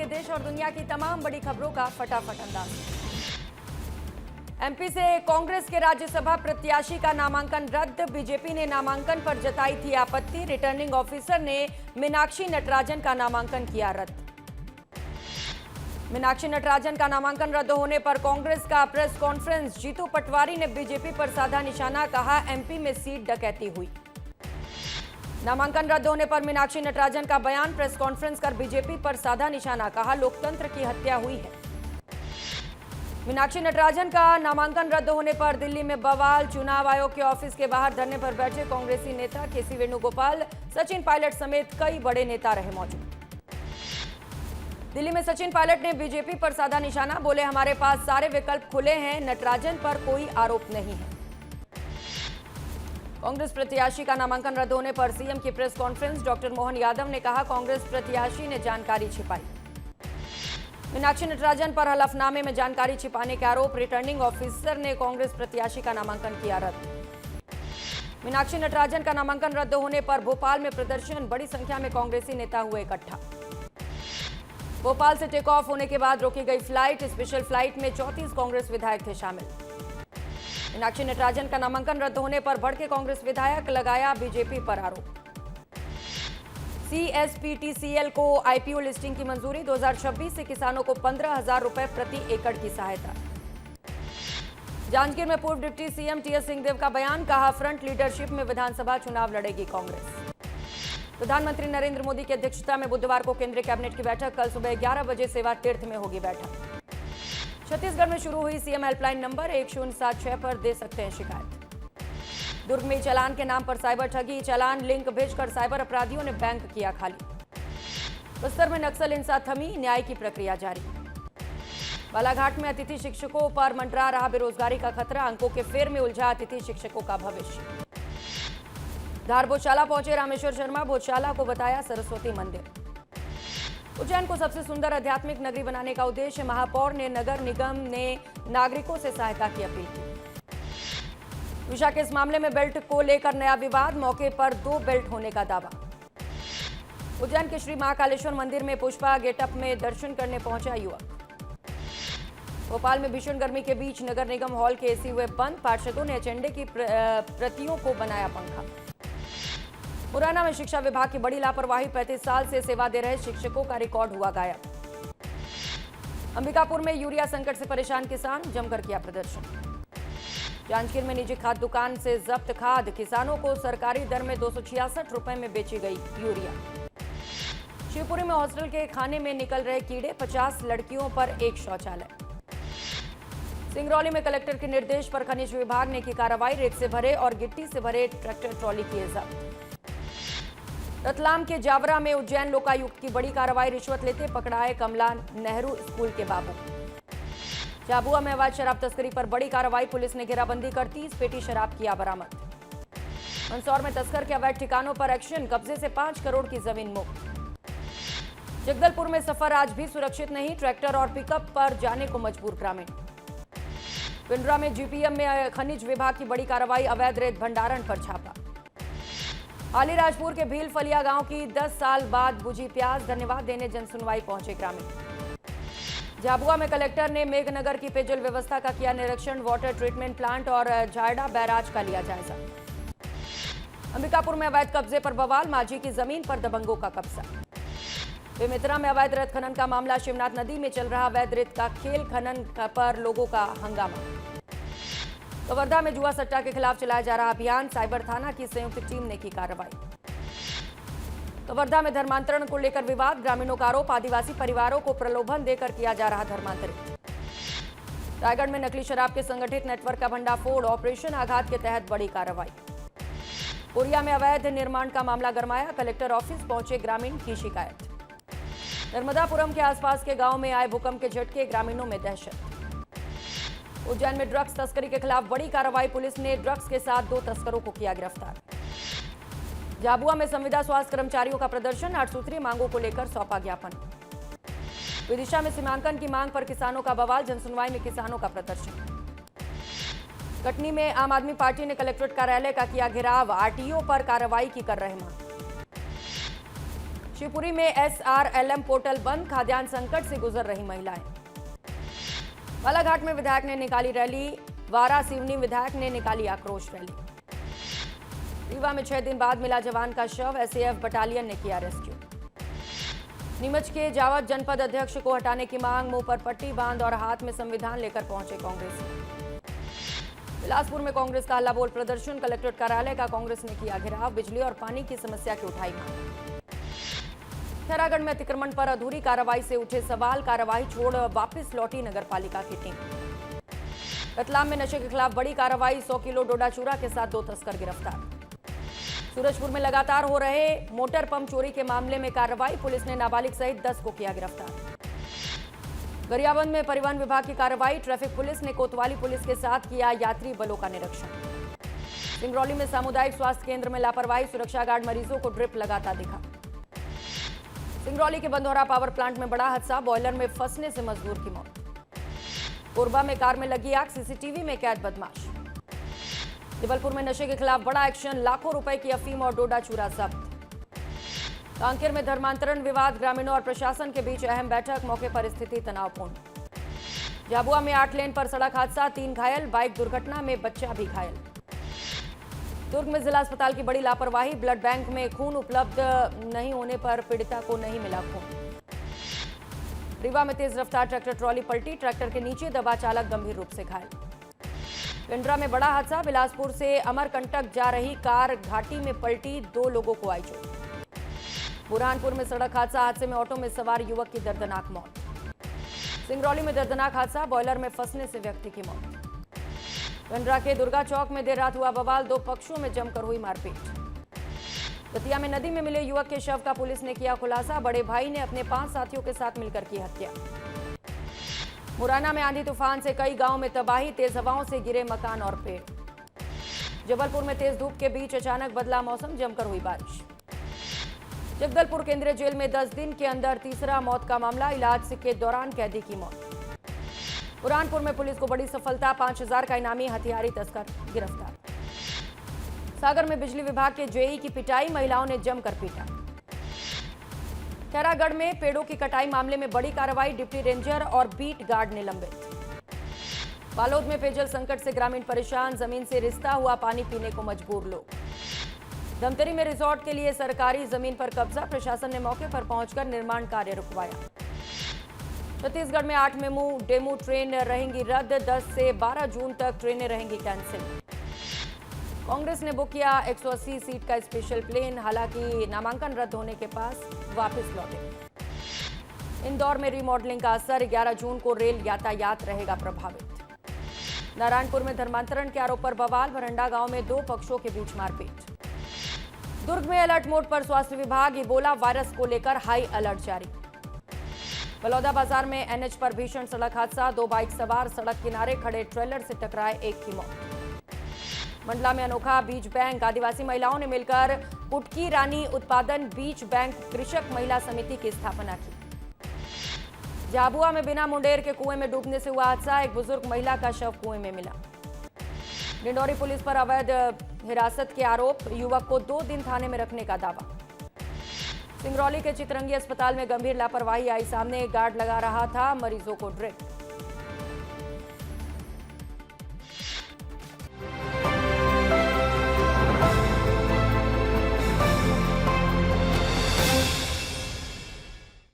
देखेंगे देश और दुनिया की तमाम बड़ी खबरों का फटाफट अंदाज। एमपी से कांग्रेस के राज्यसभा प्रत्याशी का नामांकन रद्द। बीजेपी ने नामांकन पर जताई थी आपत्ति। रिटर्निंग ऑफिसर ने मीनाक्षी नटराजन का नामांकन किया रद्द। मीनाक्षी नटराजन का नामांकन रद्द होने पर कांग्रेस का प्रेस कॉन्फ्रेंस। जीतू पटवारी ने बीजेपी पर साधा निशाना, कहा एमपी में सीट डकैती हुई। नामांकन रद्द होने पर मीनाक्षी नटराजन का बयान। प्रेस कॉन्फ्रेंस कर बीजेपी पर साधा निशाना, कहा लोकतंत्र की हत्या हुई है। मीनाक्षी नटराजन का नामांकन रद्द होने पर दिल्ली में बवाल। चुनाव आयोग के ऑफिस के बाहर धरने पर बैठे कांग्रेसी नेता केसी वेणुगोपाल, सचिन पायलट समेत कई बड़े नेता रहे मौजूद। दिल्ली में सचिन पायलट ने बीजेपी पर साधा निशाना, बोले हमारे पास सारे विकल्प खुले हैं, नटराजन पर कोई आरोप नहीं है। कांग्रेस प्रत्याशी का नामांकन रद्द होने पर सीएम की press conference. Doctor Mohan Yadav ने कहा कांग्रेस प्रत्याशी ने जानकारी छिपाई। मीनाक्षी नटराजन पर हलफनामे में जानकारी छिपाने के आरोप। रिटर्निंग ऑफिसर ने कांग्रेस प्रत्याशी का नामांकन किया रद्द। मीनाक्षी नटराजन का नामांकन रद्द होने पर भोपाल में प्रदर्शन। बड़ी संख्या में कांग्रेसी नेता हुए इकट्ठा। भोपाल से टेक ऑफ होने के बाद रोकी गई फ्लाइट। स्पेशल फ्लाइट में 34 कांग्रेस विधायक थे शामिल। मीनाक्षी नटराजन का नामांकन रद्द होने पर भड़के कांग्रेस विधायक, लगाया बीजेपी पर आरोप। सीएसपीटीसीएल को आईपीओ लिस्टिंग की मंजूरी। 2026 से किसानों को 15,000 रुपए प्रति एकड़ की सहायता। जांजगीर में पूर्व डिप्टी सीएम टीएस सिंहदेव का बयान, कहा फ्रंट लीडरशिप में विधानसभा चुनाव लड़ेगी कांग्रेस। प्रधानमंत्री नरेंद्र मोदी की अध्यक्षता में बुधवार को केंद्रीय कैबिनेट की बैठक। कल सुबह 11 बजे सेवा तीर्थ में होगी बैठक। छत्तीसगढ़ में शुरू हुई सीएम हेल्पलाइन नंबर 1076 पर दे सकते हैं शिकायत। दुर्ग में चालान के नाम पर साइबर ठगी। चालान लिंक भेजकर साइबर अपराधियों ने बैंक किया खाली। बस्तर में नक्सल हिंसा थमी, न्याय की प्रक्रिया जारी। बालाघाट में अतिथि शिक्षकों पर मंडरा रहा बेरोजगारी का खतरा। अंकों के फेर में उलझा अतिथि शिक्षकों का भविष्य। धार भोजशाला पहुंचे रामेश्वर शर्मा, भोजशाला को बताया सरस्वती मंदिर। उज्जैन को सबसे सुंदर आध्यात्मिक नगरी बनाने का उद्देश्य। महापौर ने नगर निगम ने नागरिकों से सहायता की अपील की। विशा के इस मामले में बेल्ट को लेकर नया विवाद। मौके पर 2 बेल्ट होने का दावा। उज्जैन के श्री महाकालेश्वर मंदिर में पुष्पा गेटअप में दर्शन करने पहुंचा युवक। भोपाल में भीषण गर्मी के बीच नगर निगम हॉल के एसी हुए बंद। पार्षदों ने एजेंडे की प्रतियों को बनाया पंखा। मुरैना में शिक्षा विभाग की बड़ी लापरवाही। 35 साल से सेवा दे रहे शिक्षकों का रिकॉर्ड हुआ गायब। अंबिकापुर में यूरिया संकट से परेशान किसान, जमकर किया प्रदर्शन। जांजगीर में निजी खाद दुकान से जब्त खाद। किसानों को सरकारी दर में 266 रुपए में बेची गई यूरिया। शिवपुरी में हॉस्टल के खाने में निकल रहे कीड़े। 50 लड़कियों पर एक शौचालय। सिंगरौली में कलेक्टर के निर्देश पर खनिज विभाग ने की कार्रवाई। रेत से भरे और गिट्टी से भरे ट्रैक्टर ट्रॉली किए जब्त। रतलाम के जावरा में उज्जैन लोकायुक्त की बड़ी कार्रवाई। रिश्वत लेते पकड़ाए कमला नेहरू स्कूल के बाबू। झाबुआ में अवैध शराब तस्करी पर बड़ी कार्रवाई। पुलिस ने घेराबंदी कर 30 पेटी शराब किया बरामद। मंदसौर में तस्कर के अवैध ठिकानों पर एक्शन। कब्जे से 5 करोड़ की जमीन मुक्त। जगदलपुर में सफर आज भी सुरक्षित नहीं। ट्रैक्टर और पिकअप पर जाने को मजबूर ग्रामीण। पिंडरा में जीपीएम में खनिज विभाग की बड़ी कार्रवाई। अवैध रेत भंडारण पर छापा। अलीराजपुर के भील फलिया गांव की 10 साल बाद बुझी प्यास। धन्यवाद देने जनसुनवाई पहुंचे ग्रामीण। झाबुआ में कलेक्टर ने मेघनगर की पेयजल व्यवस्था का किया निरीक्षण। वाटर ट्रीटमेंट प्लांट और झायड़ा बैराज का लिया जायजा। अंबिकापुर में अवैध कब्जे पर बवाल। माझी की जमीन पर दबंगों का कब्जा। बेमित्रा में अवैध रेत खनन का मामला। शिवनाथ नदी में चल रहा अवैध रेत का खेल खनन पर लोगों का हंगामा। कवर्धा में जुआ सट्टा के खिलाफ चलाया जा रहा अभियान। साइबर थाना की संयुक्त टीम ने की कार्रवाई। कवर्धा में धर्मांतरण को लेकर विवाद। ग्रामीणों का आरोप, आदिवासी परिवारों को प्रलोभन देकर किया जा रहा धर्मांतरित। रायगढ़ में नकली शराब के संगठित नेटवर्क का भंडाफोड़। ऑपरेशन आघात के तहत बड़ी कार्रवाई। कोरिया में अवैध निर्माण का मामला गरमाया। कलेक्टर ऑफिस पहुंचे ग्रामीण की शिकायत। नर्मदापुरम के आसपास के गांव में आए भूकंप के झटके। ग्रामीणों में दहशत। उज्जैन में ड्रग्स तस्करी के खिलाफ बड़ी कार्रवाई। पुलिस ने ड्रग्स के साथ 2 तस्करों को किया गिरफ्तार। झाबुआ में संविदा स्वास्थ्य कर्मचारियों का प्रदर्शन। 8 सूत्रीय मांगों को लेकर सौंपा ज्ञापन। विदिशा में सीमांकन की मांग पर किसानों का बवाल। जनसुनवाई में किसानों का प्रदर्शन। कटनी में आम आदमी पार्टी ने कलेक्ट्रेट कार्यालय का किया घेराव। आरटीओ पर कार्रवाई की कर रहे मांग। शिवपुरी में SRLM पोर्टल बंद, खाद्यान्न संकट से गुजर रही महिलाएं। बालाघाट में विधायक ने निकाली रैली, वारा सिवनी विधायक ने निकाली आक्रोश रैली। रीवा में 6 दिन बाद मिला जवान का शव, SAF बटालियन ने किया रेस्क्यू। नीमच के जावद जनपद अध्यक्ष को हटाने की मांग, मुंह पर पट्टी बांध और हाथ में संविधान लेकर पहुंचे कांग्रेस। बिलासपुर में कांग्रेस का हल्ला बोल प्रदर्शन, कलेक्ट्रेट कार्यालय का कांग्रेस ने किया घेराव, बिजली और पानी की समस्या की उठाई मांग। खैरागढ़ में अतिक्रमण पर अधूरी कार्रवाई से उठे सवाल, कार्रवाई छोड़ वापस लौटी नगरपालिका की टीम। रतलाम में नशे के खिलाफ बड़ी कार्रवाई, 100 किलो डोडा चूरा के साथ 2 तस्कर गिरफ्तार। सूरजपुर में लगातार हो रहे मोटर पंप चोरी के मामले में कार्रवाई, पुलिस ने नाबालिग सहित 10 को किया गिरफ्तार। गरियाबंद में परिवहन विभाग की कार्रवाई, ट्रैफिक पुलिस ने कोतवाली पुलिस के साथ किया यात्री बलों का निरीक्षण। सिंगरौली में सामुदायिक स्वास्थ्य केंद्र में लापरवाही, सुरक्षा गार्ड मरीजों को ड्रिप लगाता दिखा। सिंगरौली के बंधौरा पावर प्लांट में बड़ा हादसा, बॉयलर में फंसने से मजदूर की मौत। कोरबा में कार में लगी आग, CCTV में कैद बदमाश। जबलपुर में नशे के खिलाफ बड़ा एक्शन, लाखों रुपए की अफीम और डोडा चूरा जब्त। कांकेर में धर्मांतरण विवाद, ग्रामीणों और प्रशासन के बीच अहम बैठक, मौके पर स्थिति तनावपूर्ण। झाबुआ में 8 लेन पर सड़क हादसा, 3 घायल, बाइक दुर्घटना में बच्चा भी घायल। दुर्ग में जिला अस्पताल की बड़ी लापरवाही, ब्लड बैंक में खून उपलब्ध नहीं होने पर पीड़िता को नहीं मिला खून। रीवा में तेज रफ्तार ट्रैक्टर ट्रॉली पलटी, ट्रैक्टर के नीचे दबा चालक गंभीर रूप से घायल। पिंडरा में बड़ा हादसा, बिलासपुर से अमरकंटक जा रही कार घाटी में पलटी, 2 लोगों को आई चोट। बुरहानपुर में सड़क हादसा, हादसे में ऑटो में सवार युवक की दर्दनाक मौत। सिंगरौली में दर्दनाक हादसा, बॉयलर में फंसने से व्यक्ति की मौत। पिंडरा के दुर्गा चौक में देर रात हुआ बवाल, 2 पक्षों में जमकर हुई मारपीट। दतिया में नदी में मिले युवक के शव का पुलिस ने किया खुलासा, बड़े भाई ने अपने 5 साथियों के साथ मिलकर की हत्या। मुरैना में आंधी तूफान से कई गांवों में तबाही, तेज हवाओं से गिरे मकान और पेड़। जबलपुर में तेज धूप के बीच अचानक बदला मौसम, जमकर हुई बारिश। जगदलपुर केंद्रीय जेल में 10 दिन के अंदर तीसरा मौत का मामला, इलाज के दौरान कैदी की मौत। बुरहानपुर में पुलिस को बड़ी सफलता, 5000 का इनामी हथियारी तस्कर गिरफ्तार। सागर में बिजली विभाग के जेई की पिटाई, महिलाओं ने जमकर पीटा। खैरागढ़ में पेड़ों की कटाई मामले में बड़ी कार्रवाई, डिप्टी रेंजर और बीट गार्ड निलंबित। बालोद में पेयजल संकट से ग्रामीण परेशान, जमीन से रिश्ता हुआ पानी पीने को मजबूर लोग। धमतरी में रिजॉर्ट के लिए सरकारी जमीन पर कब्जा, प्रशासन ने मौके पर पहुंचकर निर्माण कार्य रुकवाया। छत्तीसगढ़ में 8 मेमू डेमू ट्रेन रहेंगी रद्द, 10 से 12 जून तक ट्रेनें रहेंगी कैंसिल। कांग्रेस ने बुक किया 180 सीट का स्पेशल प्लेन, हालांकि नामांकन रद्द होने के पास वापस लौटे। इंदौर में रिमॉडलिंग का असर, 11 जून को रेल यातायात रहेगा प्रभावित। नारायणपुर में धर्मांतरण के आरोप पर बवाल, भरंडा गांव में 2 पक्षों के बीच मारपीट। दुर्ग में अलर्ट मोड पर स्वास्थ्य विभाग, इबोला वायरस को लेकर हाई अलर्ट जारी। बलौदा बाजार में NH पर भीषण सड़क हादसा, 2 बाइक सवार सड़क किनारे खड़े ट्रेलर से टकराए, 1 की मौत। मंडला में अनोखा बीज बैंक, आदिवासी महिलाओं ने मिलकर पुटकी रानी उत्पादन बीज बैंक कृषक महिला समिति की स्थापना की। झाबुआ में बिना मुंडेर के कुएं में डूबने से हुआ हादसा, एक बुजुर्ग महिला का शव कुएं में मिला। डिंडौरी पुलिस पर अवैध हिरासत के आरोप, युवक को 2 दिन थाने में रखने का दावा। सिंगरौली के चितरंगी अस्पताल में गंभीर लापरवाही आई सामने, गार्ड लगा रहा था मरीजों को ड्रिप।